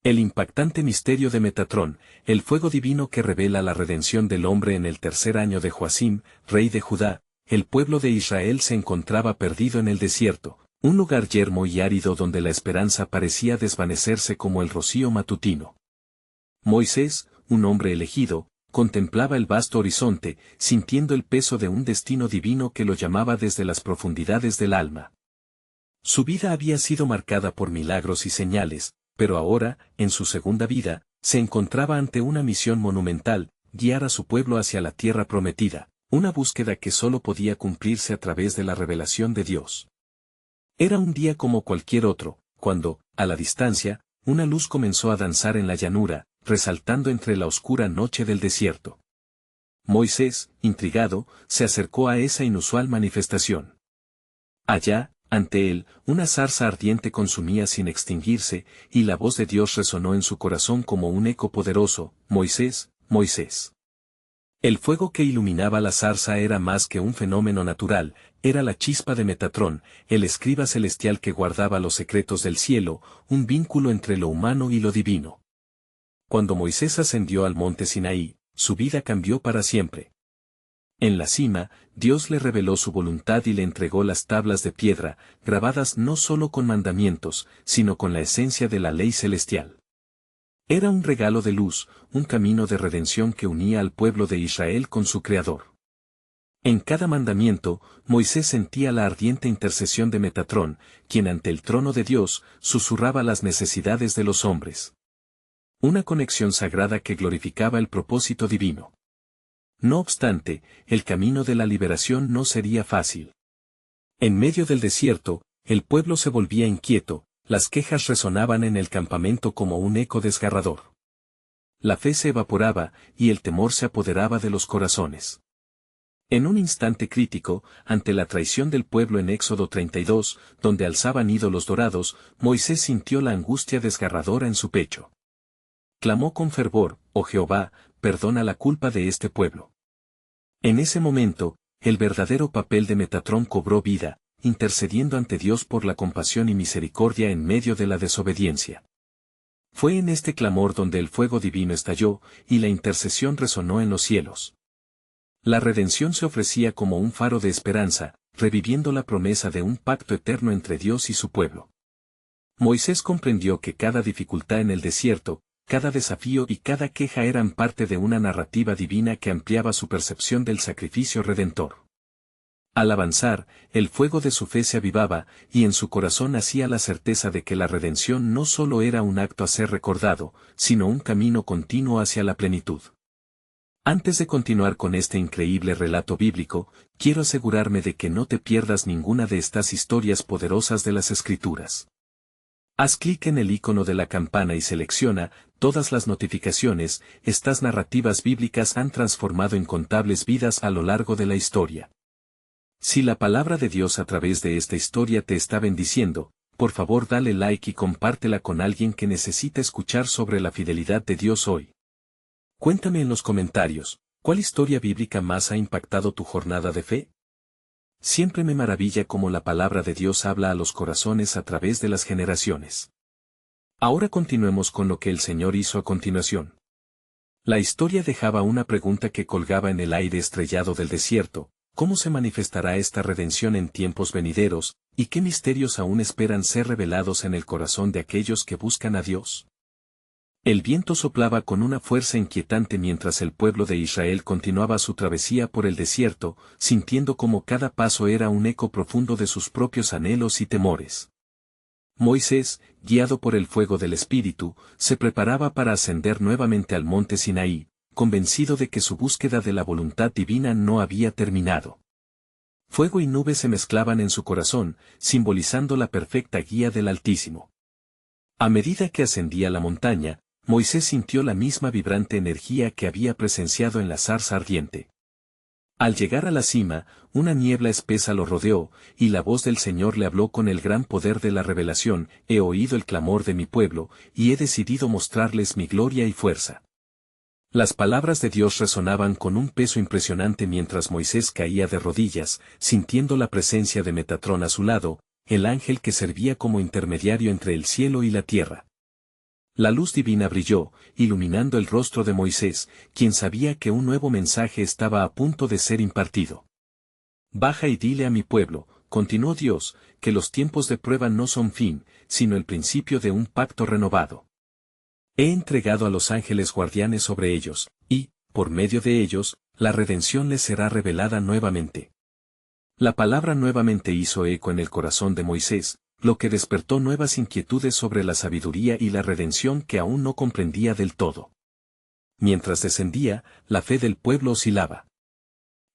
El impactante misterio de Metatrón, el fuego divino que revela la redención del hombre en el tercer año de Joacim, rey de Judá. El pueblo de Israel se encontraba perdido en el desierto, un lugar yermo y árido donde la esperanza parecía desvanecerse como el rocío matutino. Moisés, un hombre elegido, contemplaba el vasto horizonte, sintiendo el peso de un destino divino que lo llamaba desde las profundidades del alma. Su vida había sido marcada por milagros y señales, pero ahora, en su segunda vida, se encontraba ante una misión monumental, guiar a su pueblo hacia la tierra prometida, una búsqueda que solo podía cumplirse a través de la revelación de Dios. Era un día como cualquier otro, cuando, a la distancia, una luz comenzó a danzar en la llanura, resaltando entre la oscura noche del desierto. Moisés, intrigado, se acercó a esa inusual manifestación. Allá, ante él, una zarza ardiente consumía sin extinguirse, y la voz de Dios resonó en su corazón como un eco poderoso: Moisés, Moisés. El fuego que iluminaba la zarza era más que un fenómeno natural, era la chispa de Metatrón, el escriba celestial que guardaba los secretos del cielo, un vínculo entre lo humano y lo divino. Cuando Moisés ascendió al monte Sinaí, su vida cambió para siempre. En la cima, Dios le reveló su voluntad y le entregó las tablas de piedra, grabadas no solo con mandamientos, sino con la esencia de la ley celestial. Era un regalo de luz, un camino de redención que unía al pueblo de Israel con su Creador. En cada mandamiento, Moisés sentía la ardiente intercesión de Metatrón, quien ante el trono de Dios, susurraba las necesidades de los hombres. Una conexión sagrada que glorificaba el propósito divino. No obstante, el camino de la liberación no sería fácil. En medio del desierto, el pueblo se volvía inquieto, las quejas resonaban en el campamento como un eco desgarrador. La fe se evaporaba, y el temor se apoderaba de los corazones. En un instante crítico, ante la traición del pueblo en Éxodo 32, donde alzaban ídolos dorados, Moisés sintió la angustia desgarradora en su pecho. Clamó con fervor: «Oh Jehová, perdona la culpa de este pueblo». En ese momento, el verdadero papel de Metatrón cobró vida, intercediendo ante Dios por la compasión y misericordia en medio de la desobediencia. Fue en este clamor donde el fuego divino estalló, y la intercesión resonó en los cielos. La redención se ofrecía como un faro de esperanza, reviviendo la promesa de un pacto eterno entre Dios y su pueblo. Moisés comprendió que cada dificultad en el desierto, cada desafío y cada queja eran parte de una narrativa divina que ampliaba su percepción del sacrificio redentor. Al avanzar, el fuego de su fe se avivaba, y en su corazón nacía la certeza de que la redención no solo era un acto a ser recordado, sino un camino continuo hacia la plenitud. Antes de continuar con este increíble relato bíblico, quiero asegurarme de que no te pierdas ninguna de estas historias poderosas de las Escrituras. Haz clic en el icono de la campana y selecciona todas las notificaciones. Estas narrativas bíblicas han transformado incontables vidas a lo largo de la historia. Si la palabra de Dios a través de esta historia te está bendiciendo, por favor dale like y compártela con alguien que necesita escuchar sobre la fidelidad de Dios hoy. Cuéntame en los comentarios, ¿cuál historia bíblica más ha impactado tu jornada de fe? Siempre me maravilla cómo la palabra de Dios habla a los corazones a través de las generaciones. Ahora continuemos con lo que el Señor hizo a continuación. La historia dejaba una pregunta que colgaba en el aire estrellado del desierto: ¿cómo se manifestará esta redención en tiempos venideros, y qué misterios aún esperan ser revelados en el corazón de aquellos que buscan a Dios? El viento soplaba con una fuerza inquietante mientras el pueblo de Israel continuaba su travesía por el desierto, sintiendo como cada paso era un eco profundo de sus propios anhelos y temores. Moisés, guiado por el fuego del Espíritu, se preparaba para ascender nuevamente al monte Sinaí, convencido de que su búsqueda de la voluntad divina no había terminado. Fuego y nube se mezclaban en su corazón, simbolizando la perfecta guía del Altísimo. A medida que ascendía la montaña, Moisés sintió la misma vibrante energía que había presenciado en la zarza ardiente. Al llegar a la cima, una niebla espesa lo rodeó, y la voz del Señor le habló con el gran poder de la revelación: «He oído el clamor de mi pueblo, y he decidido mostrarles mi gloria y fuerza». Las palabras de Dios resonaban con un peso impresionante mientras Moisés caía de rodillas, sintiendo la presencia de Metatrón a su lado, el ángel que servía como intermediario entre el cielo y la tierra. La luz divina brilló, iluminando el rostro de Moisés, quien sabía que un nuevo mensaje estaba a punto de ser impartido. Baja y dile a mi pueblo, continuó Dios, que los tiempos de prueba no son fin, sino el principio de un pacto renovado. He entregado a los ángeles guardianes sobre ellos, y, por medio de ellos, la redención les será revelada nuevamente. La palabra nuevamente hizo eco en el corazón de Moisés, lo que despertó nuevas inquietudes sobre la sabiduría y la redención que aún no comprendía del todo. Mientras descendía, la fe del pueblo oscilaba.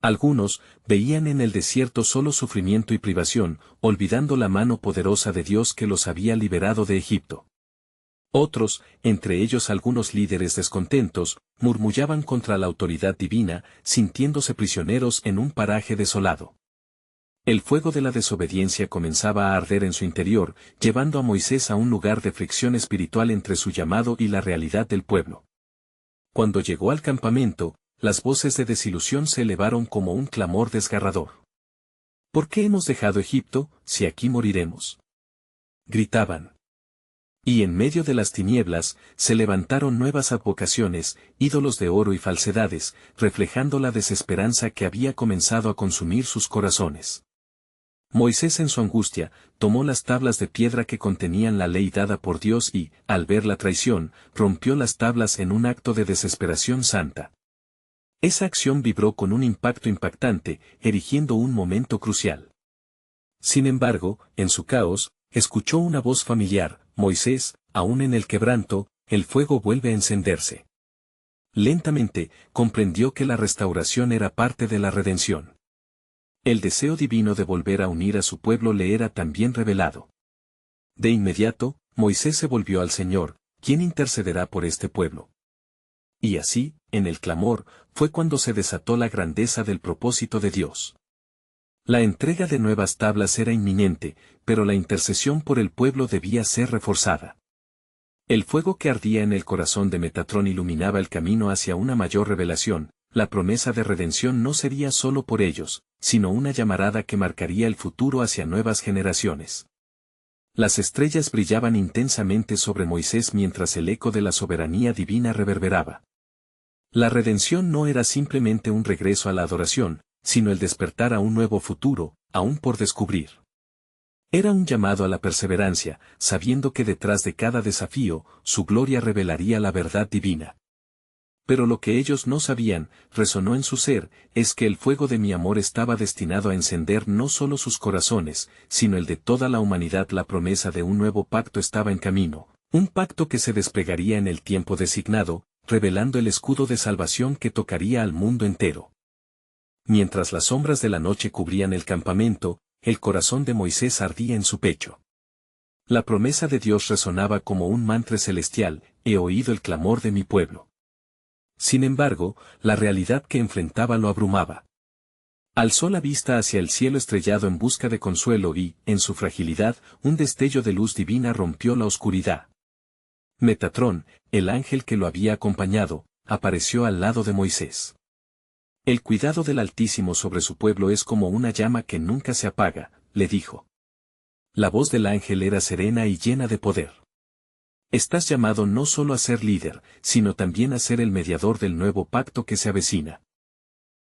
Algunos veían en el desierto solo sufrimiento y privación, olvidando la mano poderosa de Dios que los había liberado de Egipto. Otros, entre ellos algunos líderes descontentos, murmullaban contra la autoridad divina, sintiéndose prisioneros en un paraje desolado. El fuego de la desobediencia comenzaba a arder en su interior, llevando a Moisés a un lugar de fricción espiritual entre su llamado y la realidad del pueblo. Cuando llegó al campamento, las voces de desilusión se elevaron como un clamor desgarrador. ¿Por qué hemos dejado Egipto, si aquí moriremos?, gritaban. Y en medio de las tinieblas, se levantaron nuevas advocaciones, ídolos de oro y falsedades, reflejando la desesperanza que había comenzado a consumir sus corazones. Moisés en su angustia, tomó las tablas de piedra que contenían la ley dada por Dios y, al ver la traición, rompió las tablas en un acto de desesperación santa. Esa acción vibró con un impacto impactante, erigiendo un momento crucial. Sin embargo, en su caos, escuchó una voz familiar: Moisés, aún en el quebranto, el fuego vuelve a encenderse. Lentamente, comprendió que la restauración era parte de la redención. El deseo divino de volver a unir a su pueblo le era también revelado. De inmediato, Moisés se volvió al Señor, quien intercederá por este pueblo. Y así, en el clamor, fue cuando se desató la grandeza del propósito de Dios. La entrega de nuevas tablas era inminente, pero la intercesión por el pueblo debía ser reforzada. El fuego que ardía en el corazón de Metatrón iluminaba el camino hacia una mayor revelación. La promesa de redención no sería solo por ellos, sino una llamarada que marcaría el futuro hacia nuevas generaciones. Las estrellas brillaban intensamente sobre Moisés mientras el eco de la soberanía divina reverberaba. La redención no era simplemente un regreso a la adoración, sino el despertar a un nuevo futuro, aún por descubrir. Era un llamado a la perseverancia, sabiendo que detrás de cada desafío, su gloria revelaría la verdad divina. Pero lo que ellos no sabían, resonó en su ser, es que el fuego de mi amor estaba destinado a encender no solo sus corazones, sino el de toda la humanidad. La promesa de un nuevo pacto estaba en camino, un pacto que se desplegaría en el tiempo designado, revelando el escudo de salvación que tocaría al mundo entero. Mientras las sombras de la noche cubrían el campamento, el corazón de Moisés ardía en su pecho. La promesa de Dios resonaba como un mantra celestial: he oído el clamor de mi pueblo. Sin embargo, la realidad que enfrentaba lo abrumaba. Alzó la vista hacia el cielo estrellado en busca de consuelo y, en su fragilidad, un destello de luz divina rompió la oscuridad. Metatrón, el ángel que lo había acompañado, apareció al lado de Moisés. El cuidado del Altísimo sobre su pueblo es como una llama que nunca se apaga, le dijo. La voz del ángel era serena y llena de poder. Estás llamado no solo a ser líder, sino también a ser el mediador del nuevo pacto que se avecina.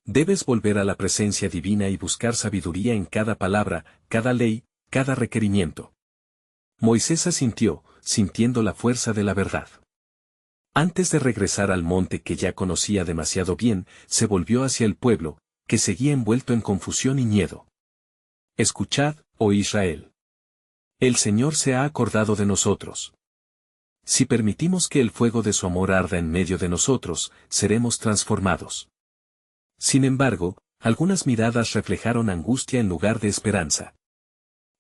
Debes volver a la presencia divina y buscar sabiduría en cada palabra, cada ley, cada requerimiento. Moisés asintió, sintiendo la fuerza de la verdad. Antes de regresar al monte que ya conocía demasiado bien, se volvió hacia el pueblo, que seguía envuelto en confusión y miedo. Escuchad, oh Israel. El Señor se ha acordado de nosotros. Si permitimos que el fuego de su amor arda en medio de nosotros, seremos transformados. Sin embargo, algunas miradas reflejaron angustia en lugar de esperanza.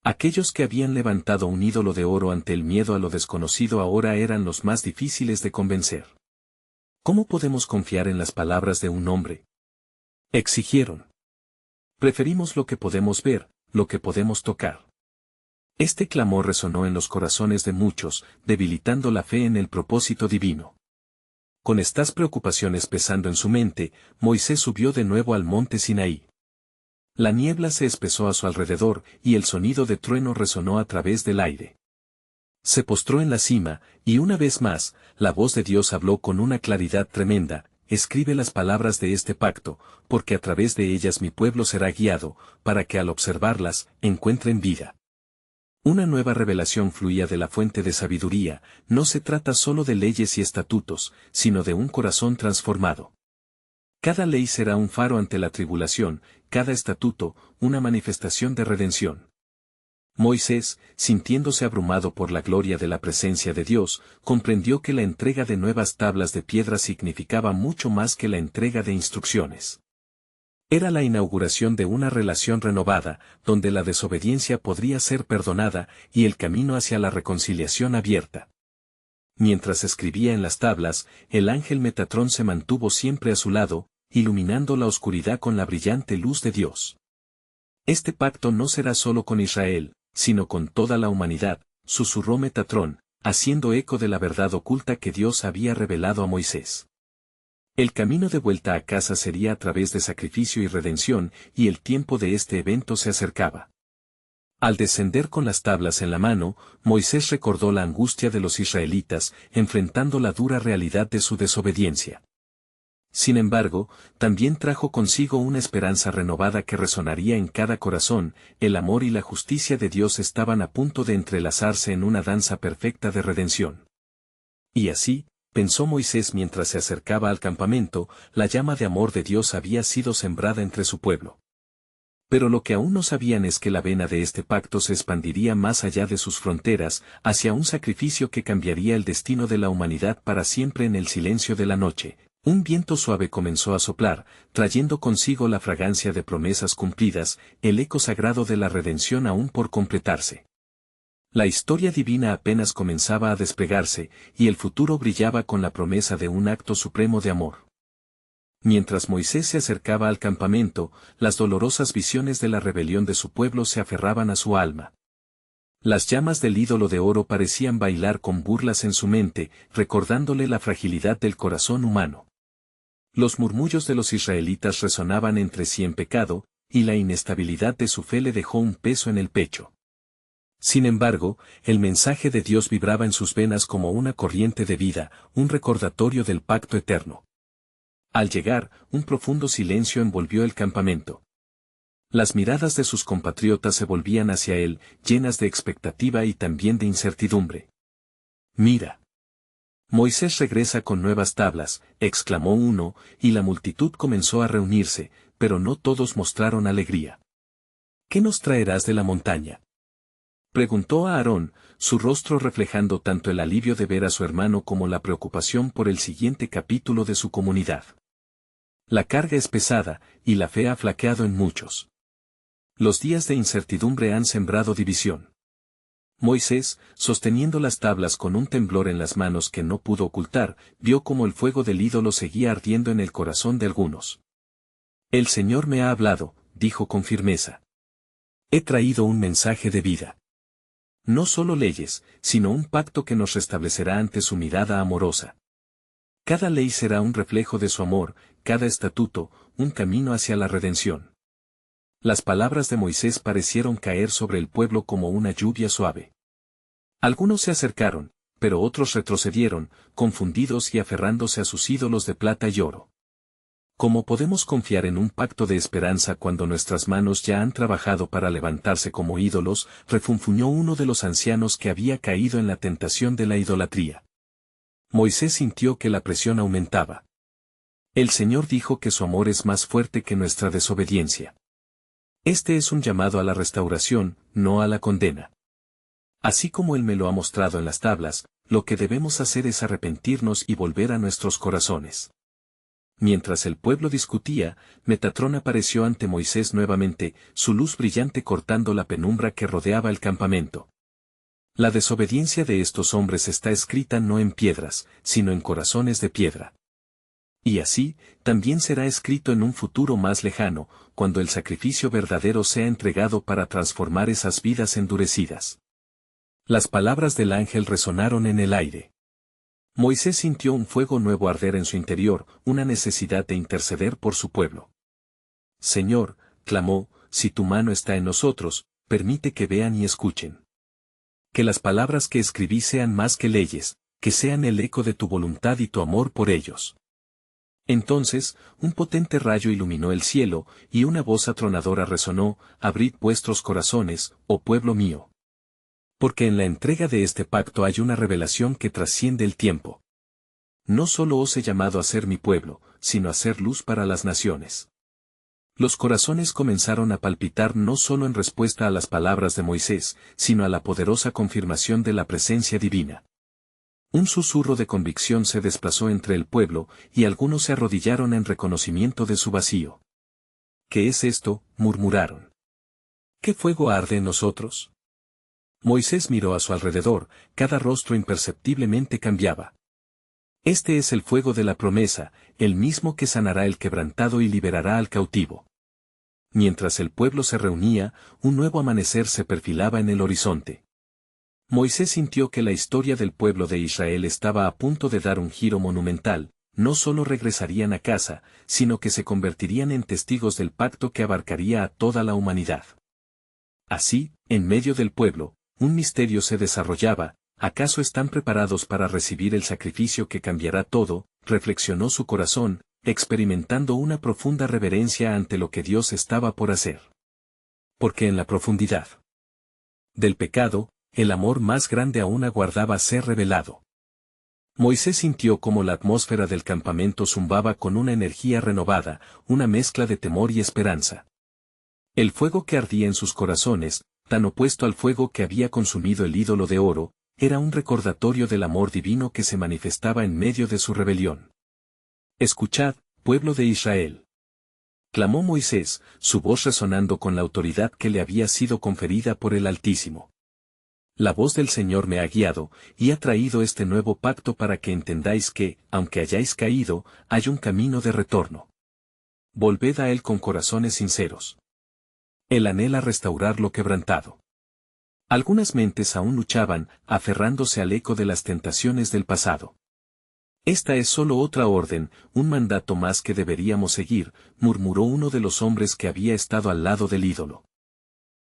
Aquellos que habían levantado un ídolo de oro ante el miedo a lo desconocido ahora eran los más difíciles de convencer. ¿Cómo podemos confiar en las palabras de un hombre?, exigieron. Preferimos lo que podemos ver, lo que podemos tocar. Este clamor resonó en los corazones de muchos, debilitando la fe en el propósito divino. Con estas preocupaciones pesando en su mente, Moisés subió de nuevo al monte Sinaí. La niebla se espesó a su alrededor y el sonido de trueno resonó a través del aire. Se postró en la cima, y una vez más, la voz de Dios habló con una claridad tremenda: escribe las palabras de este pacto, porque a través de ellas mi pueblo será guiado, para que al observarlas, encuentren vida. Una nueva revelación fluía de la fuente de sabiduría. No se trata solo de leyes y estatutos, sino de un corazón transformado. Cada ley será un faro ante la tribulación, cada estatuto, una manifestación de redención. Moisés, sintiéndose abrumado por la gloria de la presencia de Dios, comprendió que la entrega de nuevas tablas de piedra significaba mucho más que la entrega de instrucciones. Era la inauguración de una relación renovada, donde la desobediencia podría ser perdonada y el camino hacia la reconciliación abierta. Mientras escribía en las tablas, el ángel Metatrón se mantuvo siempre a su lado, iluminando la oscuridad con la brillante luz de Dios. Este pacto no será solo con Israel, sino con toda la humanidad, susurró Metatrón, haciendo eco de la verdad oculta que Dios había revelado a Moisés. El camino de vuelta a casa sería a través de sacrificio y redención, y el tiempo de este evento se acercaba. Al descender con las tablas en la mano, Moisés recordó la angustia de los israelitas, enfrentando la dura realidad de su desobediencia. Sin embargo, también trajo consigo una esperanza renovada que resonaría en cada corazón: el amor y la justicia de Dios estaban a punto de entrelazarse en una danza perfecta de redención. Y así, pensó Moisés mientras se acercaba al campamento, la llama de amor de Dios había sido sembrada entre su pueblo. Pero lo que aún no sabían es que la vena de este pacto se expandiría más allá de sus fronteras, hacia un sacrificio que cambiaría el destino de la humanidad para siempre. En el silencio de la noche, un viento suave comenzó a soplar, trayendo consigo la fragancia de promesas cumplidas, el eco sagrado de la redención aún por completarse. La historia divina apenas comenzaba a desplegarse, y el futuro brillaba con la promesa de un acto supremo de amor. Mientras Moisés se acercaba al campamento, las dolorosas visiones de la rebelión de su pueblo se aferraban a su alma. Las llamas del ídolo de oro parecían bailar con burlas en su mente, recordándole la fragilidad del corazón humano. Los murmullos de los israelitas resonaban entre sí en pecado, y la inestabilidad de su fe le dejó un peso en el pecho. Sin embargo, el mensaje de Dios vibraba en sus venas como una corriente de vida, un recordatorio del pacto eterno. Al llegar, un profundo silencio envolvió el campamento. Las miradas de sus compatriotas se volvían hacia él, llenas de expectativa y también de incertidumbre. «Mira. Moisés regresa con nuevas tablas», exclamó uno, y la multitud comenzó a reunirse, pero no todos mostraron alegría. «¿Qué nos traerás de la montaña?», preguntó a Aarón, su rostro reflejando tanto el alivio de ver a su hermano como la preocupación por el siguiente capítulo de su comunidad. La carga es pesada, y la fe ha flaqueado en muchos. Los días de incertidumbre han sembrado división. Moisés, sosteniendo las tablas con un temblor en las manos que no pudo ocultar, vio cómo el fuego del ídolo seguía ardiendo en el corazón de algunos. «El Señor me ha hablado», dijo con firmeza. «He traído un mensaje de vida. No solo leyes, sino un pacto que nos restablecerá ante su mirada amorosa. Cada ley será un reflejo de su amor, cada estatuto, un camino hacia la redención». Las palabras de Moisés parecieron caer sobre el pueblo como una lluvia suave. Algunos se acercaron, pero otros retrocedieron, confundidos y aferrándose a sus ídolos de plata y oro. ¿Cómo podemos confiar en un pacto de esperanza cuando nuestras manos ya han trabajado para levantarse como ídolos?, refunfuñó uno de los ancianos que había caído en la tentación de la idolatría. Moisés sintió que la presión aumentaba. El Señor dijo que su amor es más fuerte que nuestra desobediencia. Este es un llamado a la restauración, no a la condena. Así como Él me lo ha mostrado en las tablas, lo que debemos hacer es arrepentirnos y volver a nuestros corazones. Mientras el pueblo discutía, Metatrón apareció ante Moisés nuevamente, su luz brillante cortando la penumbra que rodeaba el campamento. La desobediencia de estos hombres está escrita no en piedras, sino en corazones de piedra. Y así, también será escrito en un futuro más lejano, cuando el sacrificio verdadero sea entregado para transformar esas vidas endurecidas. Las palabras del ángel resonaron en el aire. Moisés sintió un fuego nuevo arder en su interior, una necesidad de interceder por su pueblo. «Señor», clamó, «si tu mano está en nosotros, permite que vean y escuchen». Que las palabras que escribí sean más que leyes, que sean el eco de tu voluntad y tu amor por ellos. Entonces, un potente rayo iluminó el cielo, y una voz atronadora resonó: abrid vuestros corazones, oh pueblo mío. Porque en la entrega de este pacto hay una revelación que trasciende el tiempo. No solo os he llamado a ser mi pueblo, sino a ser luz para las naciones. Los corazones comenzaron a palpitar no solo en respuesta a las palabras de Moisés, sino a la poderosa confirmación de la presencia divina. Un susurro de convicción se desplazó entre el pueblo, y algunos se arrodillaron en reconocimiento de su vacío. ¿Qué es esto?, murmuraron. ¿Qué fuego arde en nosotros? Moisés miró a su alrededor, cada rostro imperceptiblemente cambiaba. Este es el fuego de la promesa, el mismo que sanará el quebrantado y liberará al cautivo. Mientras el pueblo se reunía, un nuevo amanecer se perfilaba en el horizonte. Moisés sintió que la historia del pueblo de Israel estaba a punto de dar un giro monumental. No solo regresarían a casa, sino que se convertirían en testigos del pacto que abarcaría a toda la humanidad. Así, en medio del pueblo, un misterio se desarrollaba. ¿Acaso están preparados para recibir el sacrificio que cambiará todo?, reflexionó su corazón, experimentando una profunda reverencia ante lo que Dios estaba por hacer. Porque en la profundidad del pecado, el amor más grande aún aguardaba ser revelado. Moisés sintió como la atmósfera del campamento zumbaba con una energía renovada, una mezcla de temor y esperanza. El fuego que ardía en sus corazones, tan opuesto al fuego que había consumido el ídolo de oro, era un recordatorio del amor divino que se manifestaba en medio de su rebelión. Escuchad, pueblo de Israel. Clamó Moisés, su voz resonando con la autoridad que le había sido conferida por el Altísimo. La voz del Señor me ha guiado, y ha traído este nuevo pacto para que entendáis que, aunque hayáis caído, hay un camino de retorno. Volved a Él con corazones sinceros. Él anhela restaurar lo quebrantado. Algunas mentes aún luchaban, aferrándose al eco de las tentaciones del pasado. Esta es solo otra orden, un mandato más que deberíamos seguir, murmuró uno de los hombres que había estado al lado del ídolo.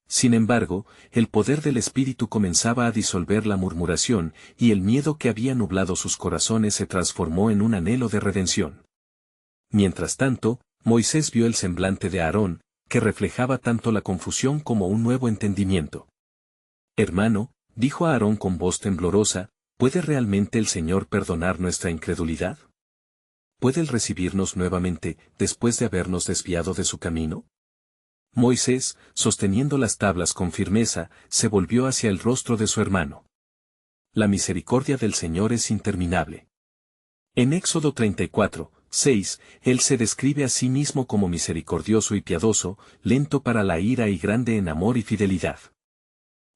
Sin embargo, el poder del Espíritu comenzaba a disolver la murmuración, y el miedo que había nublado sus corazones se transformó en un anhelo de redención. Mientras tanto, Moisés vio el semblante de Aarón, que reflejaba tanto la confusión como un nuevo entendimiento. Hermano, dijo Aarón con voz temblorosa, ¿puede realmente el Señor perdonar nuestra incredulidad? ¿Puede Él recibirnos nuevamente, después de habernos desviado de su camino? Moisés, sosteniendo las tablas con firmeza, se volvió hacia el rostro de su hermano. La misericordia del Señor es interminable. En Éxodo 34, 6, Él se describe a sí mismo como misericordioso y piadoso, lento para la ira y grande en amor y fidelidad.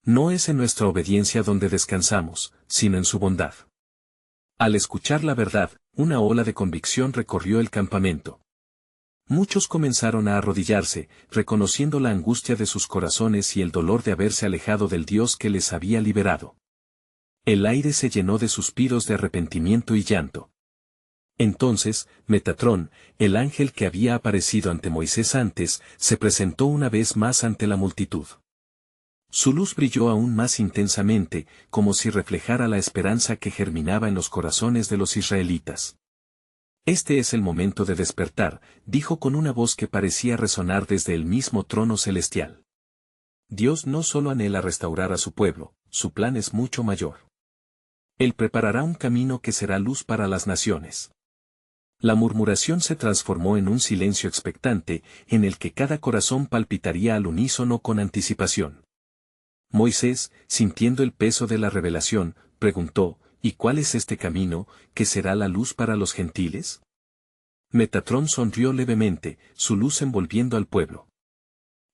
No es en nuestra obediencia donde descansamos, sino en su bondad. Al escuchar la verdad, una ola de convicción recorrió el campamento. Muchos comenzaron a arrodillarse, reconociendo la angustia de sus corazones y el dolor de haberse alejado del Dios que les había liberado. El aire se llenó de suspiros de arrepentimiento y llanto. Entonces, Metatrón, el ángel que había aparecido ante Moisés antes, se presentó una vez más ante la multitud. Su luz brilló aún más intensamente, como si reflejara la esperanza que germinaba en los corazones de los israelitas. Este es el momento de despertar, dijo con una voz que parecía resonar desde el mismo trono celestial. Dios no solo anhela restaurar a su pueblo, su plan es mucho mayor. Él preparará un camino que será luz para las naciones. La murmuración se transformó en un silencio expectante, en el que cada corazón palpitaría al unísono con anticipación. Moisés, sintiendo el peso de la revelación, preguntó, ¿y cuál es este camino, que será la luz para los gentiles? Metatrón sonrió levemente, su luz envolviendo al pueblo.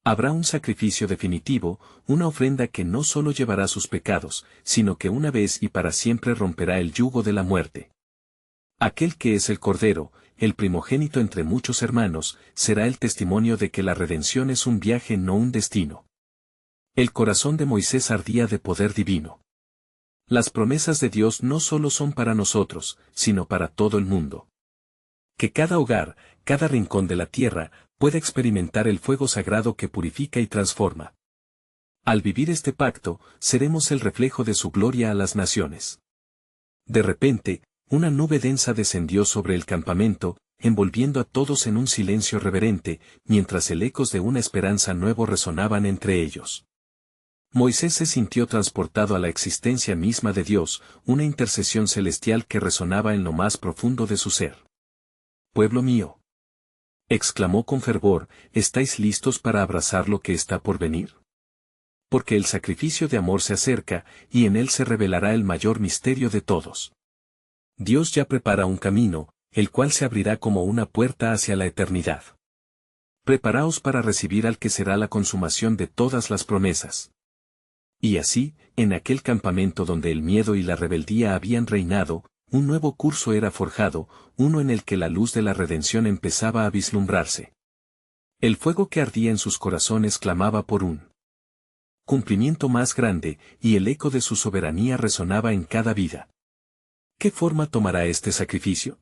Habrá un sacrificio definitivo, una ofrenda que no solo llevará sus pecados, sino que una vez y para siempre romperá el yugo de la muerte. Aquel que es el Cordero, el primogénito entre muchos hermanos, será el testimonio de que la redención es un viaje, no un destino. El corazón de Moisés ardía de poder divino. Las promesas de Dios no solo son para nosotros, sino para todo el mundo. Que cada hogar, cada rincón de la tierra, pueda experimentar el fuego sagrado que purifica y transforma. Al vivir este pacto, seremos el reflejo de su gloria a las naciones. De repente, una nube densa descendió sobre el campamento, envolviendo a todos en un silencio reverente, mientras el ecos de una esperanza nueva resonaban entre ellos. Moisés se sintió transportado a la existencia misma de Dios, una intercesión celestial que resonaba en lo más profundo de su ser. «Pueblo mío», exclamó con fervor, ¿estáis listos para abrazar lo que está por venir? Porque el sacrificio de amor se acerca, y en él se revelará el mayor misterio de todos. Dios ya prepara un camino, el cual se abrirá como una puerta hacia la eternidad. Preparaos para recibir al que será la consumación de todas las promesas. Y así, en aquel campamento donde el miedo y la rebeldía habían reinado, un nuevo curso era forjado, uno en el que la luz de la redención empezaba a vislumbrarse. El fuego que ardía en sus corazones clamaba por un cumplimiento más grande, y el eco de su soberanía resonaba en cada vida. ¿Qué forma tomará este sacrificio?,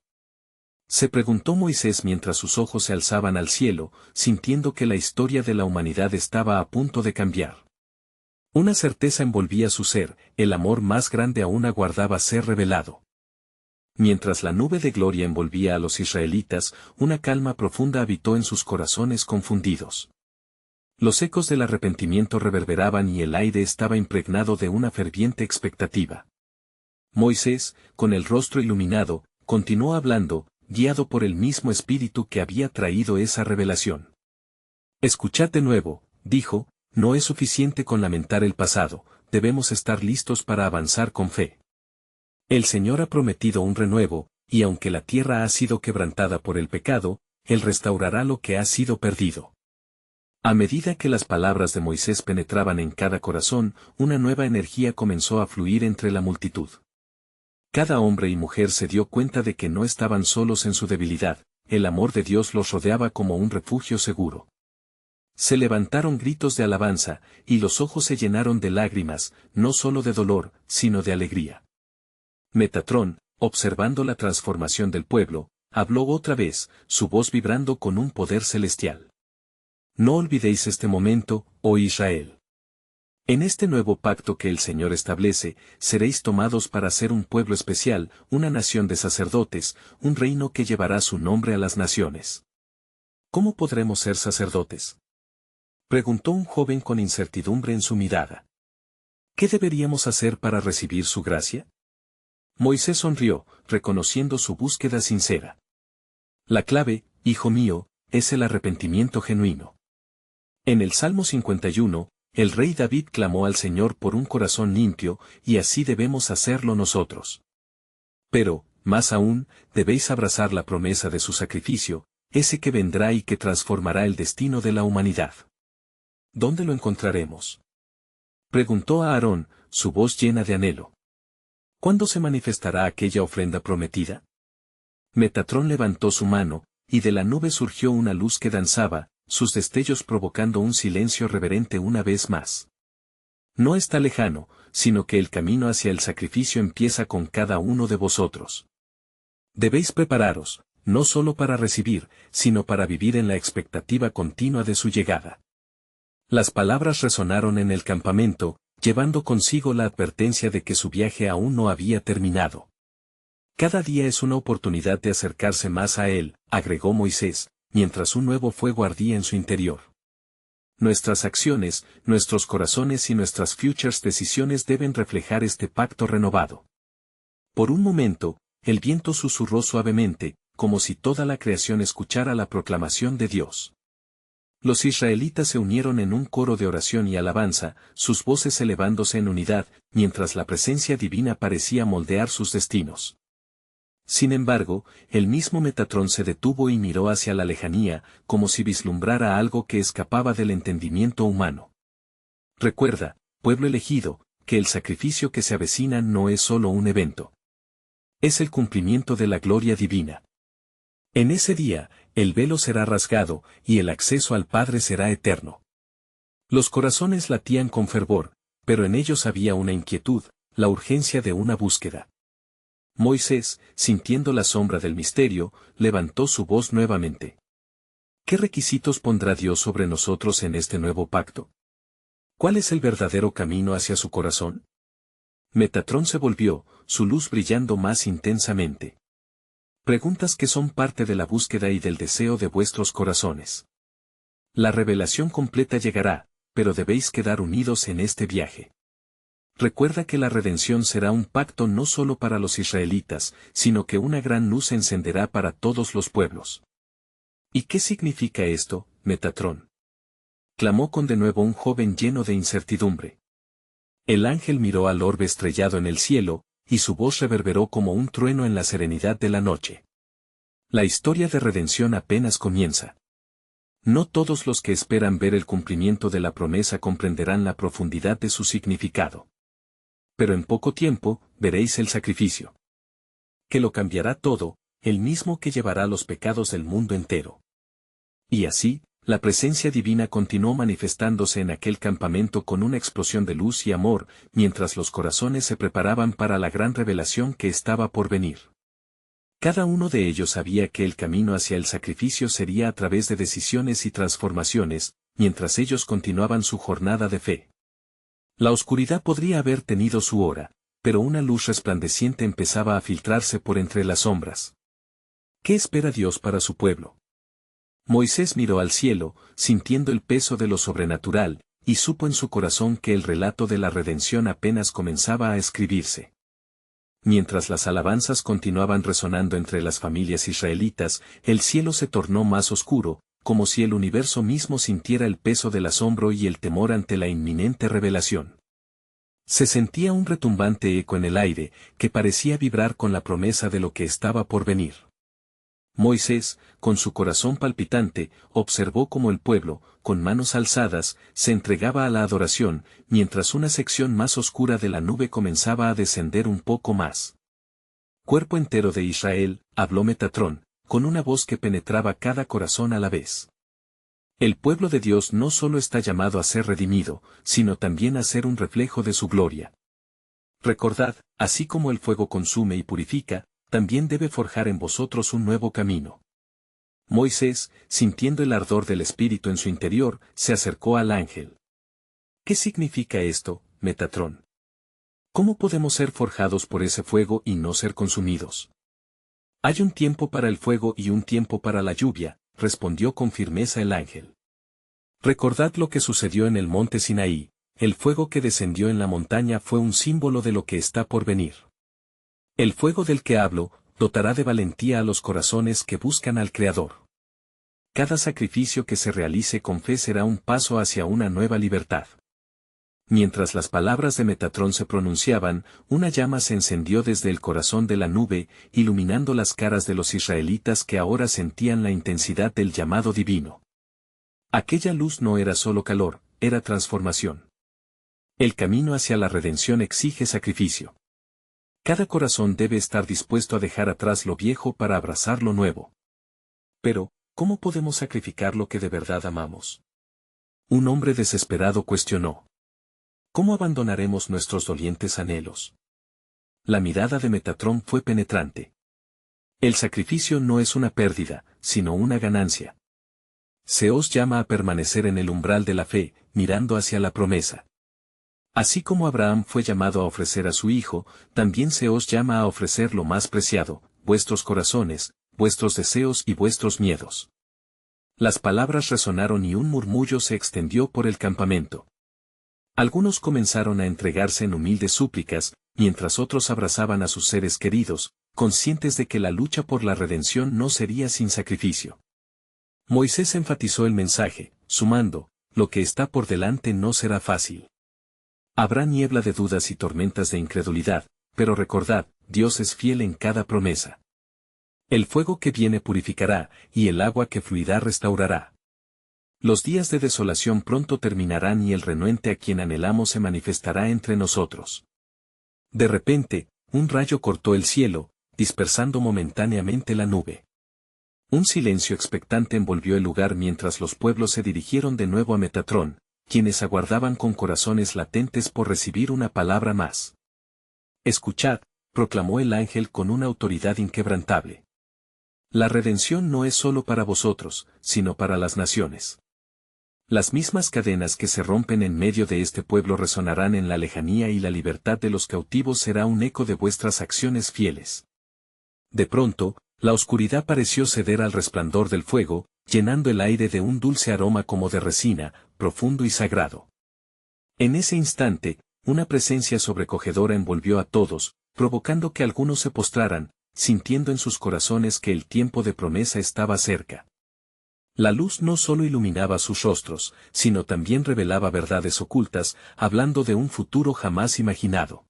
se preguntó Moisés mientras sus ojos se alzaban al cielo, sintiendo que la historia de la humanidad estaba a punto de cambiar. Una certeza envolvía su ser, el amor más grande aún aguardaba ser revelado. Mientras la nube de gloria envolvía a los israelitas, una calma profunda habitó en sus corazones confundidos. Los ecos del arrepentimiento reverberaban y el aire estaba impregnado de una ferviente expectativa. Moisés, con el rostro iluminado, continuó hablando, guiado por el mismo espíritu que había traído esa revelación. «Escuchad de nuevo», dijo, «no es suficiente con lamentar el pasado, debemos estar listos para avanzar con fe. El Señor ha prometido un renuevo, y aunque la tierra ha sido quebrantada por el pecado, Él restaurará lo que ha sido perdido». A medida que las palabras de Moisés penetraban en cada corazón, una nueva energía comenzó a fluir entre la multitud. Cada hombre y mujer se dio cuenta de que no estaban solos en su debilidad, el amor de Dios los rodeaba como un refugio seguro. Se levantaron gritos de alabanza, y los ojos se llenaron de lágrimas, no solo de dolor, sino de alegría. Metatrón, observando la transformación del pueblo, habló otra vez, su voz vibrando con un poder celestial. «No olvidéis este momento, oh Israel. En este nuevo pacto que el Señor establece, seréis tomados para ser un pueblo especial, una nación de sacerdotes, un reino que llevará su nombre a las naciones». «¿Cómo podremos ser sacerdotes?», preguntó un joven con incertidumbre en su mirada. «¿Qué deberíamos hacer para recibir su gracia?». Moisés sonrió, reconociendo su búsqueda sincera. «La clave, hijo mío, es el arrepentimiento genuino». En el Salmo 51, el rey David clamó al Señor por un corazón limpio, y así debemos hacerlo nosotros. Pero, más aún, debéis abrazar la promesa de su sacrificio, ese que vendrá y que transformará el destino de la humanidad. ¿Dónde lo encontraremos?, preguntó a Aarón, su voz llena de anhelo. ¿Cuándo se manifestará aquella ofrenda prometida? Metatrón levantó su mano, y de la nube surgió una luz que danzaba, sus destellos provocando un silencio reverente una vez más. No está lejano, sino que el camino hacia el sacrificio empieza con cada uno de vosotros. Debéis prepararos, no solo para recibir, sino para vivir en la expectativa continua de su llegada. Las palabras resonaron en el campamento, llevando consigo la advertencia de que su viaje aún no había terminado. «Cada día es una oportunidad de acercarse más a Él», agregó Moisés, mientras un nuevo fuego ardía en su interior. Nuestras acciones, nuestros corazones y nuestras futures decisiones deben reflejar este pacto renovado. Por un momento, el viento susurró suavemente, como si toda la creación escuchara la proclamación de Dios. Los israelitas se unieron en un coro de oración y alabanza, sus voces elevándose en unidad, mientras la presencia divina parecía moldear sus destinos. Sin embargo, el mismo Metatrón se detuvo y miró hacia la lejanía, como si vislumbrara algo que escapaba del entendimiento humano. «Recuerda, pueblo elegido, que el sacrificio que se avecina no es solo un evento. Es el cumplimiento de la gloria divina. En ese día, el velo será rasgado, y el acceso al Padre será eterno». Los corazones latían con fervor, pero en ellos había una inquietud, la urgencia de una búsqueda. Moisés, sintiendo la sombra del misterio, levantó su voz nuevamente. «¿Qué requisitos pondrá Dios sobre nosotros en este nuevo pacto?». ¿Cuál es el verdadero camino hacia su corazón? Metatrón se volvió, su luz brillando más intensamente. Preguntas que son parte de la búsqueda y del deseo de vuestros corazones. La revelación completa llegará, pero debéis quedar unidos en este viaje. Recuerda que la redención será un pacto no solo para los israelitas, sino que una gran luz se encenderá para todos los pueblos. ¿Y qué significa esto, Metatrón? Clamó con de nuevo un joven lleno de incertidumbre. El ángel miró al orbe estrellado en el cielo, y su voz reverberó como un trueno en la serenidad de la noche. La historia de redención apenas comienza. No todos los que esperan ver el cumplimiento de la promesa comprenderán la profundidad de su significado. Pero en poco tiempo, veréis el sacrificio. Que lo cambiará todo, el mismo que llevará los pecados del mundo entero. Y así, la presencia divina continuó manifestándose en aquel campamento con una explosión de luz y amor, mientras los corazones se preparaban para la gran revelación que estaba por venir. Cada uno de ellos sabía que el camino hacia el sacrificio sería a través de decisiones y transformaciones, mientras ellos continuaban su jornada de fe. La oscuridad podría haber tenido su hora, pero una luz resplandeciente empezaba a filtrarse por entre las sombras. ¿Qué espera Dios para su pueblo? Moisés miró al cielo, sintiendo el peso de lo sobrenatural, y supo en su corazón que el relato de la redención apenas comenzaba a escribirse. Mientras las alabanzas continuaban resonando entre las familias israelitas, el cielo se tornó más oscuro, como si el universo mismo sintiera el peso del asombro y el temor ante la inminente revelación. Se sentía un retumbante eco en el aire, que parecía vibrar con la promesa de lo que estaba por venir. Moisés, con su corazón palpitante, observó cómo el pueblo, con manos alzadas, se entregaba a la adoración, mientras una sección más oscura de la nube comenzaba a descender un poco más. Cuerpo entero de Israel, habló Metatrón, con una voz que penetraba cada corazón a la vez. El pueblo de Dios no solo está llamado a ser redimido, sino también a ser un reflejo de su gloria. Recordad, así como el fuego consume y purifica, también debe forjar en vosotros un nuevo camino. Moisés, sintiendo el ardor del Espíritu en su interior, se acercó al ángel. ¿Qué significa esto, Metatrón? ¿Cómo podemos ser forjados por ese fuego y no ser consumidos? Hay un tiempo para el fuego y un tiempo para la lluvia, respondió con firmeza el ángel. Recordad lo que sucedió en el monte Sinaí, el fuego que descendió en la montaña fue un símbolo de lo que está por venir. El fuego del que hablo, dotará de valentía a los corazones que buscan al Creador. Cada sacrificio que se realice con fe será un paso hacia una nueva libertad. Mientras las palabras de Metatrón se pronunciaban, una llama se encendió desde el corazón de la nube, iluminando las caras de los israelitas que ahora sentían la intensidad del llamado divino. Aquella luz no era solo calor, era transformación. El camino hacia la redención exige sacrificio. Cada corazón debe estar dispuesto a dejar atrás lo viejo para abrazar lo nuevo. Pero, ¿cómo podemos sacrificar lo que de verdad amamos? Un hombre desesperado cuestionó. ¿Cómo abandonaremos nuestros dolientes anhelos? La mirada de Metatrón fue penetrante. El sacrificio no es una pérdida, sino una ganancia. Se os llama a permanecer en el umbral de la fe, mirando hacia la promesa. Así como Abraham fue llamado a ofrecer a su hijo, también se os llama a ofrecer lo más preciado, vuestros corazones, vuestros deseos y vuestros miedos. Las palabras resonaron y un murmullo se extendió por el campamento. Algunos comenzaron a entregarse en humildes súplicas, mientras otros abrazaban a sus seres queridos, conscientes de que la lucha por la redención no sería sin sacrificio. Moisés enfatizó el mensaje, sumando, lo que está por delante no será fácil. Habrá niebla de dudas y tormentas de incredulidad, pero recordad, Dios es fiel en cada promesa. El fuego que viene purificará, y el agua que fluirá restaurará. Los días de desolación pronto terminarán y el renuente a quien anhelamos se manifestará entre nosotros. De repente, un rayo cortó el cielo, dispersando momentáneamente la nube. Un silencio expectante envolvió el lugar mientras los pueblos se dirigieron de nuevo a Metatrón, quienes aguardaban con corazones latentes por recibir una palabra más. Escuchad, proclamó el ángel con una autoridad inquebrantable. La redención no es solo para vosotros, sino para las naciones. Las mismas cadenas que se rompen en medio de este pueblo resonarán en la lejanía y la libertad de los cautivos será un eco de vuestras acciones fieles. De pronto, la oscuridad pareció ceder al resplandor del fuego, llenando el aire de un dulce aroma como de resina, profundo y sagrado. En ese instante, una presencia sobrecogedora envolvió a todos, provocando que algunos se postraran, sintiendo en sus corazones que el tiempo de promesa estaba cerca. La luz no solo iluminaba sus rostros, sino también revelaba verdades ocultas, hablando de un futuro jamás imaginado.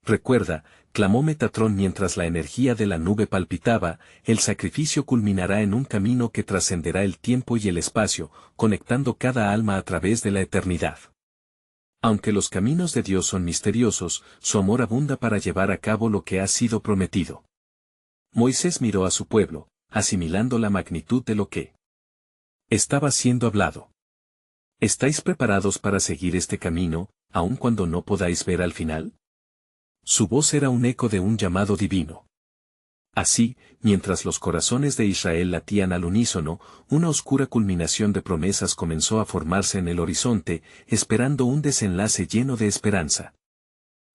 Recuerda, clamó Metatrón mientras la energía de la nube palpitaba, el sacrificio culminará en un camino que trascenderá el tiempo y el espacio, conectando cada alma a través de la eternidad. Aunque los caminos de Dios son misteriosos, su amor abunda para llevar a cabo lo que ha sido prometido. Moisés miró a su pueblo, asimilando la magnitud de lo que estaba siendo hablado. ¿Estáis preparados para seguir este camino, aun cuando no podáis ver al final? Su voz era un eco de un llamado divino. Así, mientras los corazones de Israel latían al unísono, una oscura culminación de promesas comenzó a formarse en el horizonte, esperando un desenlace lleno de esperanza.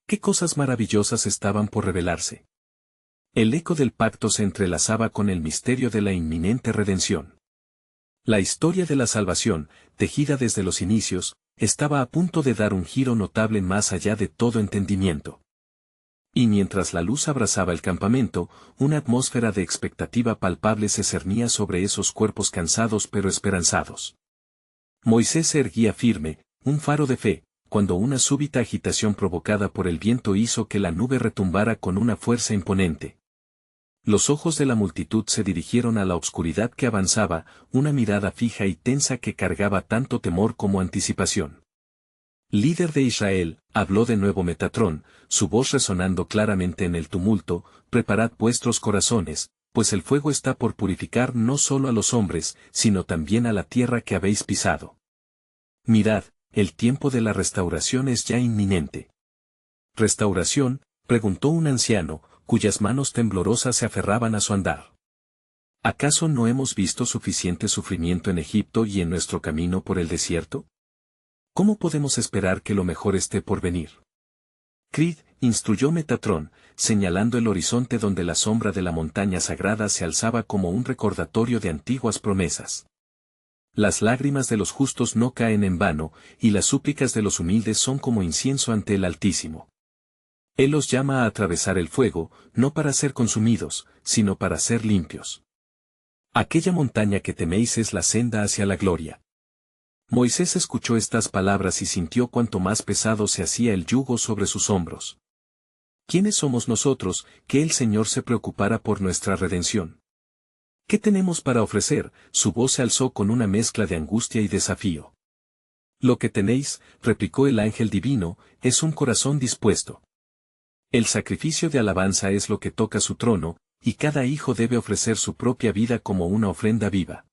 ¿Qué cosas maravillosas estaban por revelarse? El eco del pacto se entrelazaba con el misterio de la inminente redención. La historia de la salvación, tejida desde los inicios, estaba a punto de dar un giro notable más allá de todo entendimiento. Y mientras la luz abrazaba el campamento, una atmósfera de expectativa palpable se cernía sobre esos cuerpos cansados pero esperanzados. Moisés se erguía firme, un faro de fe, cuando una súbita agitación provocada por el viento hizo que la nube retumbara con una fuerza imponente. Los ojos de la multitud se dirigieron a la oscuridad que avanzaba, una mirada fija y tensa que cargaba tanto temor como anticipación. Líder de Israel, habló de nuevo Metatrón, su voz resonando claramente en el tumulto, preparad vuestros corazones, pues el fuego está por purificar no solo a los hombres, sino también a la tierra que habéis pisado. Mirad, el tiempo de la restauración es ya inminente. ¿Restauración?, preguntó un anciano, cuyas manos temblorosas se aferraban a su andar. ¿Acaso no hemos visto suficiente sufrimiento en Egipto y en nuestro camino por el desierto? ¿Cómo podemos esperar que lo mejor esté por venir? Crid, instruyó Metatrón, señalando el horizonte donde la sombra de la montaña sagrada se alzaba como un recordatorio de antiguas promesas. Las lágrimas de los justos no caen en vano, y las súplicas de los humildes son como incienso ante el Altísimo. Él los llama a atravesar el fuego, no para ser consumidos, sino para ser limpios. Aquella montaña que teméis es la senda hacia la gloria. Moisés escuchó estas palabras y sintió cuánto más pesado se hacía el yugo sobre sus hombros. ¿Quiénes somos nosotros, que el Señor se preocupara por nuestra redención? ¿Qué tenemos para ofrecer? Su voz se alzó con una mezcla de angustia y desafío. Lo que tenéis, replicó el ángel divino, es un corazón dispuesto. El sacrificio de alabanza es lo que toca su trono, y cada hijo debe ofrecer su propia vida como una ofrenda viva.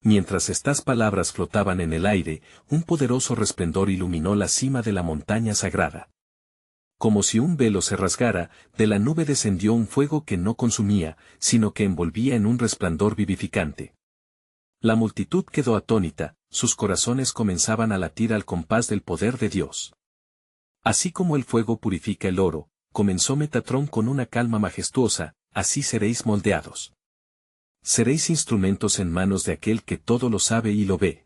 Mientras estas palabras flotaban en el aire, un poderoso resplandor iluminó la cima de la montaña sagrada. Como si un velo se rasgara, de la nube descendió un fuego que no consumía, sino que envolvía en un resplandor vivificante. La multitud quedó atónita, sus corazones comenzaban a latir al compás del poder de Dios. Así como el fuego purifica el oro, comenzó Metatrón con una calma majestuosa, así seréis moldeados. Seréis instrumentos en manos de aquel que todo lo sabe y lo ve.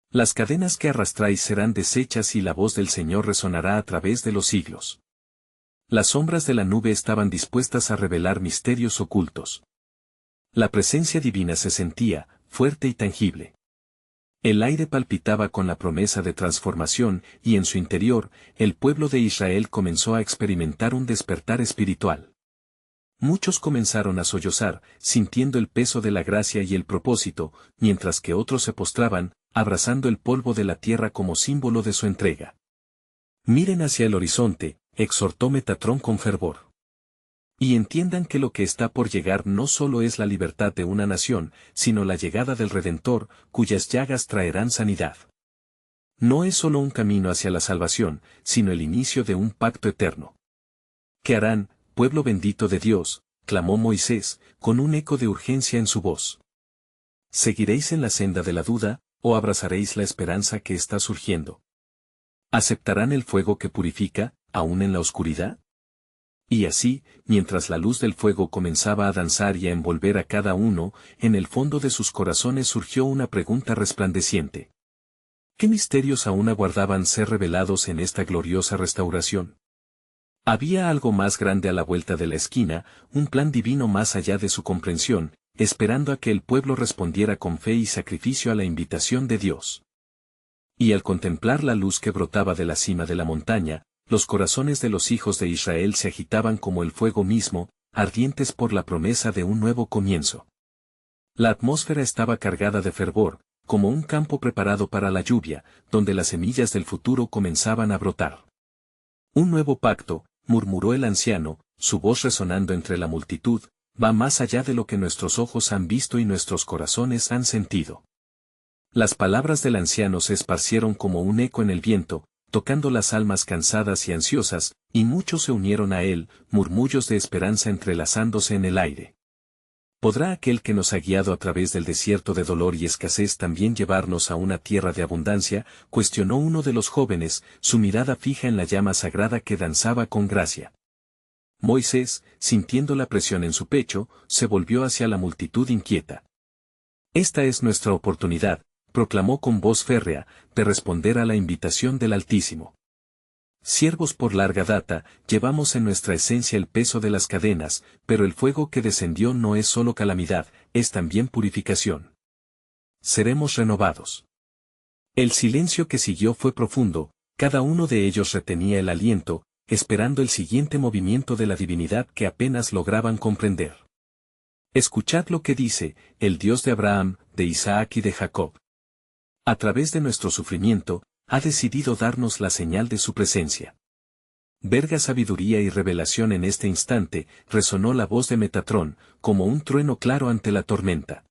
Las cadenas que arrastráis serán deshechas y la voz del Señor resonará a través de los siglos. Las sombras de la nube estaban dispuestas a revelar misterios ocultos. La presencia divina se sentía, fuerte y tangible. El aire palpitaba con la promesa de transformación, y en su interior, el pueblo de Israel comenzó a experimentar un despertar espiritual. Muchos comenzaron a sollozar, sintiendo el peso de la gracia y el propósito, mientras que otros se postraban, abrazando el polvo de la tierra como símbolo de su entrega. Miren hacia el horizonte, exhortó Metatrón con fervor. Y entiendan que lo que está por llegar no solo es la libertad de una nación, sino la llegada del Redentor, cuyas llagas traerán sanidad. No es solo un camino hacia la salvación, sino el inicio de un pacto eterno. ¿Qué harán, pueblo bendito de Dios?, clamó Moisés, con un eco de urgencia en su voz. ¿Seguiréis en la senda de la duda, ¿O abrazaréis la esperanza que está surgiendo? ¿Aceptarán el fuego que purifica, aún en la oscuridad? Y así, mientras la luz del fuego comenzaba a danzar y a envolver a cada uno, en el fondo de sus corazones surgió una pregunta resplandeciente. ¿Qué misterios aún aguardaban ser revelados en esta gloriosa restauración? Había algo más grande a la vuelta de la esquina, un plan divino más allá de su comprensión, esperando a que el pueblo respondiera con fe y sacrificio a la invitación de Dios. Y al contemplar la luz que brotaba de la cima de la montaña, los corazones de los hijos de Israel se agitaban como el fuego mismo, ardientes por la promesa de un nuevo comienzo. La atmósfera estaba cargada de fervor, como un campo preparado para la lluvia, donde las semillas del futuro comenzaban a brotar. Un nuevo pacto, murmuró el anciano, su voz resonando entre la multitud, va más allá de lo que nuestros ojos han visto y nuestros corazones han sentido. Las palabras del anciano se esparcieron como un eco en el viento, tocando las almas cansadas y ansiosas, y muchos se unieron a él, murmullos de esperanza entrelazándose en el aire. ¿Podrá aquel que nos ha guiado a través del desierto de dolor y escasez también llevarnos a una tierra de abundancia? Cuestionó uno de los jóvenes, su mirada fija en la llama sagrada que danzaba con gracia. Moisés, sintiendo la presión en su pecho, se volvió hacia la multitud inquieta. Esta es nuestra oportunidad, proclamó con voz férrea, de responder a la invitación del Altísimo. Siervos por larga data, llevamos en nuestra esencia el peso de las cadenas, pero el fuego que descendió no es solo calamidad, es también purificación. Seremos renovados. El silencio que siguió fue profundo, cada uno de ellos retenía el aliento, esperando el siguiente movimiento de la divinidad que apenas lograban comprender. Escuchad lo que dice, el Dios de Abraham, de Isaac y de Jacob. A través de nuestro sufrimiento, ha decidido darnos la señal de su presencia. Verga sabiduría y revelación en este instante, resonó la voz de Metatrón, como un trueno claro ante la tormenta.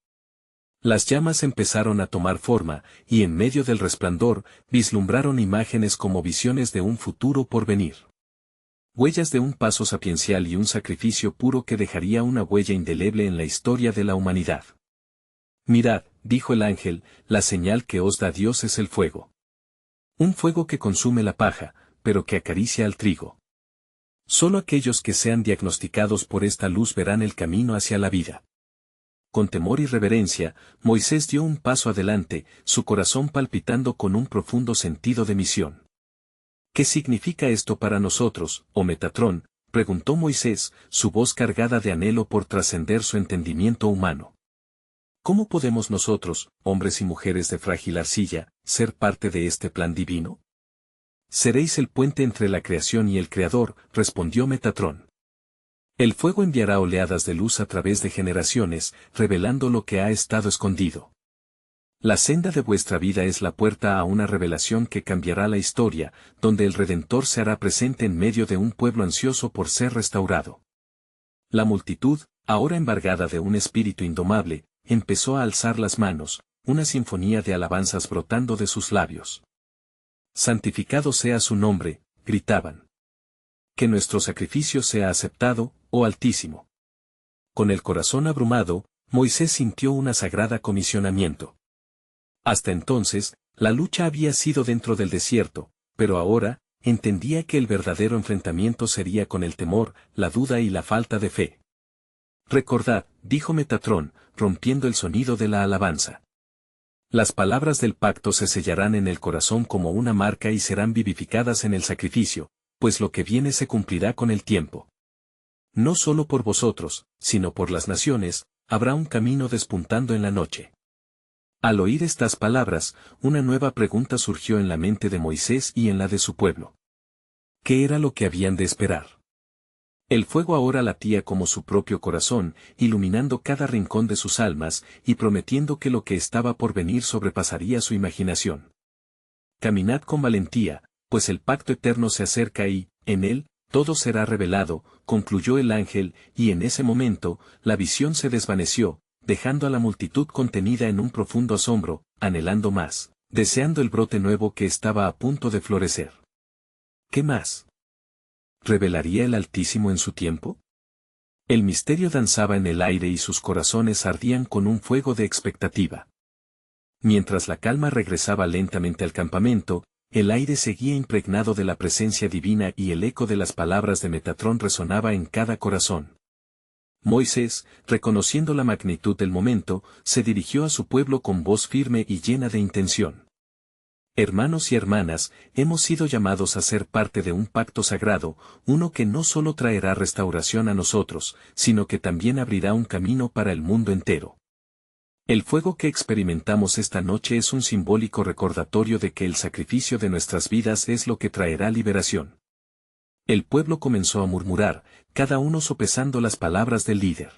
Las llamas empezaron a tomar forma, y en medio del resplandor, vislumbraron imágenes como visiones de un futuro por venir. Huellas de un paso sapiencial y un sacrificio puro que dejaría una huella indeleble en la historia de la humanidad. Mirad, dijo el ángel, la señal que os da Dios es el fuego. Un fuego que consume la paja, pero que acaricia al trigo. Solo aquellos que sean diagnosticados por esta luz verán el camino hacia la vida. Con temor y reverencia, Moisés dio un paso adelante, su corazón palpitando con un profundo sentido de misión. ¿Qué significa esto para nosotros, oh Metatrón?, preguntó Moisés, su voz cargada de anhelo por trascender su entendimiento humano. ¿Cómo podemos nosotros, hombres y mujeres de frágil arcilla, ser parte de este plan divino? Seréis el puente entre la creación y el Creador, respondió Metatrón. El fuego enviará oleadas de luz a través de generaciones, revelando lo que ha estado escondido. La senda de vuestra vida es la puerta a una revelación que cambiará la historia, donde el Redentor se hará presente en medio de un pueblo ansioso por ser restaurado. La multitud, ahora embargada de un espíritu indomable, empezó a alzar las manos, una sinfonía de alabanzas brotando de sus labios. Santificado sea su nombre, gritaban. Que nuestro sacrificio sea aceptado, oh Altísimo. Con el corazón abrumado, Moisés sintió una sagrada comisionamiento. Hasta entonces, la lucha había sido dentro del desierto, pero ahora, entendía que el verdadero enfrentamiento sería con el temor, la duda y la falta de fe. Recordad, dijo Metatrón, rompiendo el sonido de la alabanza. Las palabras del pacto se sellarán en el corazón como una marca y serán vivificadas en el sacrificio, pues lo que viene se cumplirá con el tiempo. No solo por vosotros, sino por las naciones, habrá un camino despuntando en la noche. Al oír estas palabras, una nueva pregunta surgió en la mente de Moisés y en la de su pueblo. ¿Qué era lo que habían de esperar? El fuego ahora latía como su propio corazón, iluminando cada rincón de sus almas, y prometiendo que lo que estaba por venir sobrepasaría su imaginación. Caminad con valentía, pues el pacto eterno se acerca y, en él, todo será revelado, concluyó el ángel, y en ese momento, la visión se desvaneció, dejando a la multitud contenida en un profundo asombro, anhelando más, deseando el brote nuevo que estaba a punto de florecer. ¿Qué más revelaría el Altísimo en su tiempo? El misterio danzaba en el aire y sus corazones ardían con un fuego de expectativa. Mientras la calma regresaba lentamente al campamento, el aire seguía impregnado de la presencia divina y el eco de las palabras de Metatrón resonaba en cada corazón. Moisés, reconociendo la magnitud del momento, se dirigió a su pueblo con voz firme y llena de intención. Hermanos y hermanas, hemos sido llamados a ser parte de un pacto sagrado, uno que no solo traerá restauración a nosotros, sino que también abrirá un camino para el mundo entero. El fuego que experimentamos esta noche es un simbólico recordatorio de que el sacrificio de nuestras vidas es lo que traerá liberación. El pueblo comenzó a murmurar, cada uno sopesando las palabras del líder.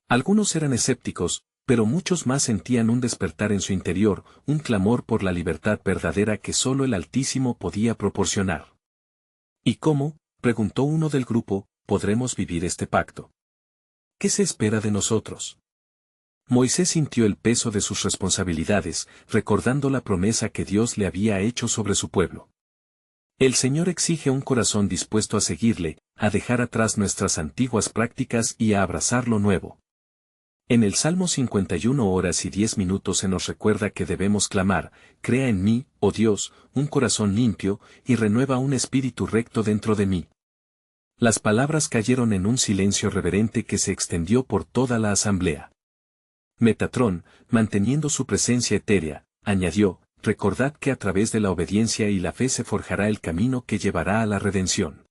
Algunos eran escépticos, pero muchos más sentían un despertar en su interior, un clamor por la libertad verdadera que solo el Altísimo podía proporcionar. ¿Y cómo?, preguntó uno del grupo, podremos vivir este pacto. ¿Qué se espera de nosotros? Moisés sintió el peso de sus responsabilidades, recordando la promesa que Dios le había hecho sobre su pueblo. El Señor exige un corazón dispuesto a seguirle, a dejar atrás nuestras antiguas prácticas y a abrazar lo nuevo. En el Salmo 51 horas y 10 minutos se nos recuerda que debemos clamar, crea en mí, oh Dios, un corazón limpio, y renueva un espíritu recto dentro de mí. Las palabras cayeron en un silencio reverente que se extendió por toda la asamblea. Metatrón, manteniendo su presencia etérea, añadió, recordad que a través de la obediencia y la fe se forjará el camino que llevará a la redención.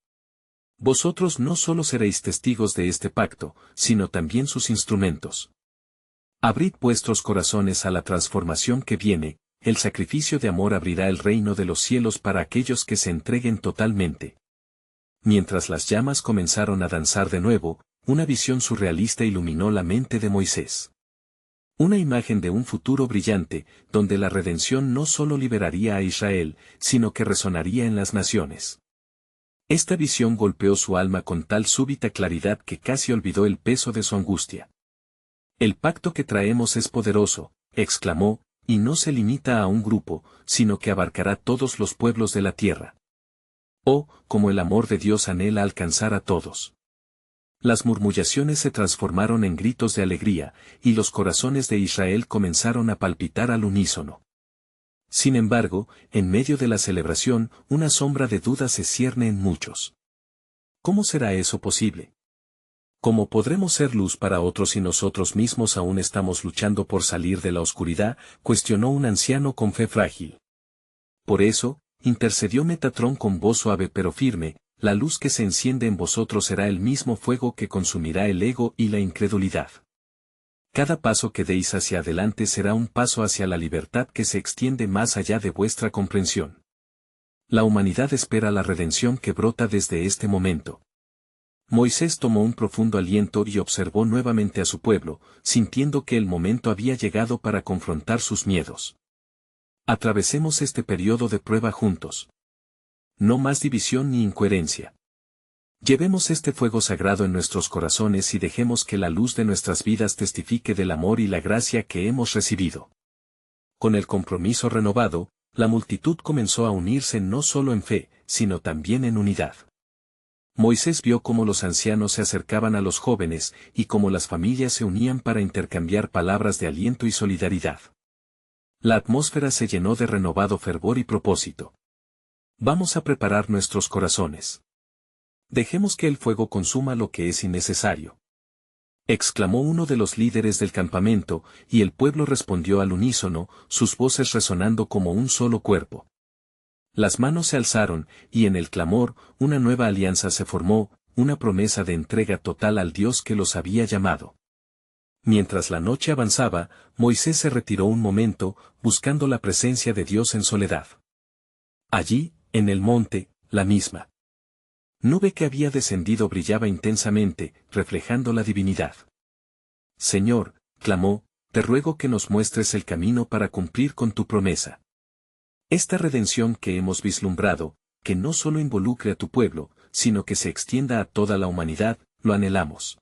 Vosotros no solo seréis testigos de este pacto, sino también sus instrumentos. Abrid vuestros corazones a la transformación que viene, el sacrificio de amor abrirá el reino de los cielos para aquellos que se entreguen totalmente. Mientras las llamas comenzaron a danzar de nuevo, una visión surrealista iluminó la mente de Moisés. Una imagen de un futuro brillante, donde la redención no solo liberaría a Israel, sino que resonaría en las naciones. Esta visión golpeó su alma con tal súbita claridad que casi olvidó el peso de su angustia. El pacto que traemos es poderoso, exclamó, y no se limita a un grupo, sino que abarcará todos los pueblos de la tierra. Oh, como el amor de Dios anhela alcanzar a todos. Las murmuraciones se transformaron en gritos de alegría, y los corazones de Israel comenzaron a palpitar al unísono. Sin embargo, en medio de la celebración, una sombra de duda se cierne en muchos. ¿Cómo será eso posible? ¿Cómo podremos ser luz para otros si nosotros mismos aún estamos luchando por salir de la oscuridad?, cuestionó un anciano con fe frágil. Por eso, intercedió Metatrón con voz suave pero firme, la luz que se enciende en vosotros será el mismo fuego que consumirá el ego y la incredulidad. Cada paso que deis hacia adelante será un paso hacia la libertad que se extiende más allá de vuestra comprensión. La humanidad espera la redención que brota desde este momento. Moisés tomó un profundo aliento y observó nuevamente a su pueblo, sintiendo que el momento había llegado para confrontar sus miedos. Atravesemos este periodo de prueba juntos. No más división ni incoherencia. Llevemos este fuego sagrado en nuestros corazones y dejemos que la luz de nuestras vidas testifique del amor y la gracia que hemos recibido. Con el compromiso renovado, la multitud comenzó a unirse no solo en fe, sino también en unidad. Moisés vio cómo los ancianos se acercaban a los jóvenes y cómo las familias se unían para intercambiar palabras de aliento y solidaridad. La atmósfera se llenó de renovado fervor y propósito. Vamos a preparar nuestros corazones. Dejemos que el fuego consuma lo que es innecesario. Exclamó uno de los líderes del campamento, y el pueblo respondió al unísono, sus voces resonando como un solo cuerpo. Las manos se alzaron, y en el clamor, una nueva alianza se formó, una promesa de entrega total al Dios que los había llamado. Mientras la noche avanzaba, Moisés se retiró un momento, buscando la presencia de Dios en soledad. Allí, en el monte, la misma nube que había descendido brillaba intensamente, reflejando la divinidad. Señor, clamó, te ruego que nos muestres el camino para cumplir con tu promesa. Esta redención que hemos vislumbrado, que no solo involucre a tu pueblo, sino que se extienda a toda la humanidad, lo anhelamos.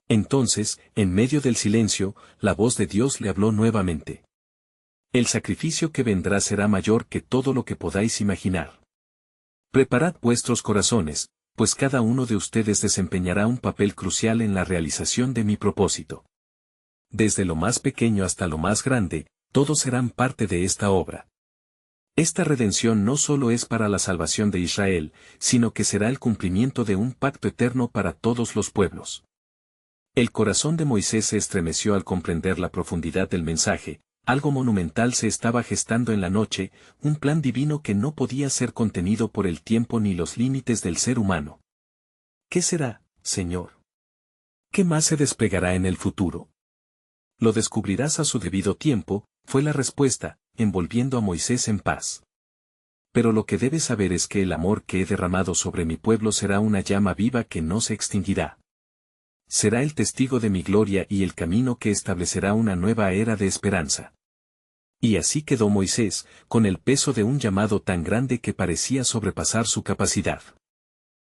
Entonces, en medio del silencio, la voz de Dios le habló nuevamente. El sacrificio que vendrá será mayor que todo lo que podáis imaginar. Preparad vuestros corazones, pues cada uno de ustedes desempeñará un papel crucial en la realización de mi propósito. Desde lo más pequeño hasta lo más grande, todos serán parte de esta obra. Esta redención no solo es para la salvación de Israel, sino que será el cumplimiento de un pacto eterno para todos los pueblos. El corazón de Moisés se estremeció al comprender la profundidad del mensaje. Algo monumental se estaba gestando en la noche, un plan divino que no podía ser contenido por el tiempo ni los límites del ser humano. ¿Qué será, Señor? ¿Qué más se desplegará en el futuro? Lo descubrirás a su debido tiempo, fue la respuesta, envolviendo a Moisés en paz. Pero lo que debes saber es que el amor que he derramado sobre mi pueblo será una llama viva que no se extinguirá. Será el testigo de mi gloria y el camino que establecerá una nueva era de esperanza. Y así quedó Moisés, con el peso de un llamado tan grande que parecía sobrepasar su capacidad.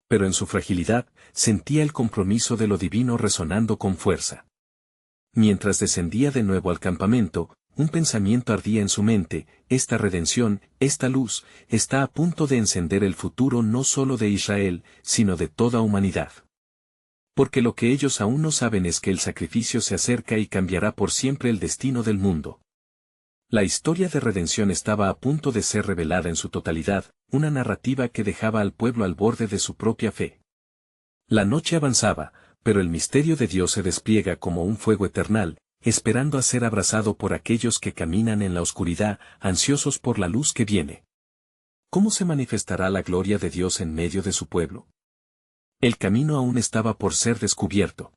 Pero en su fragilidad, sentía el compromiso de lo divino resonando con fuerza. Mientras descendía de nuevo al campamento, un pensamiento ardía en su mente: esta redención, esta luz, está a punto de encender el futuro no solo de Israel, sino de toda humanidad. Porque lo que ellos aún no saben es que el sacrificio se acerca y cambiará por siempre el destino del mundo. La historia de redención estaba a punto de ser revelada en su totalidad, una narrativa que dejaba al pueblo al borde de su propia fe. La noche avanzaba, pero el misterio de Dios se despliega como un fuego eternal, esperando a ser abrazado por aquellos que caminan en la oscuridad, ansiosos por la luz que viene. ¿Cómo se manifestará la gloria de Dios en medio de su pueblo? El camino aún estaba por ser descubierto.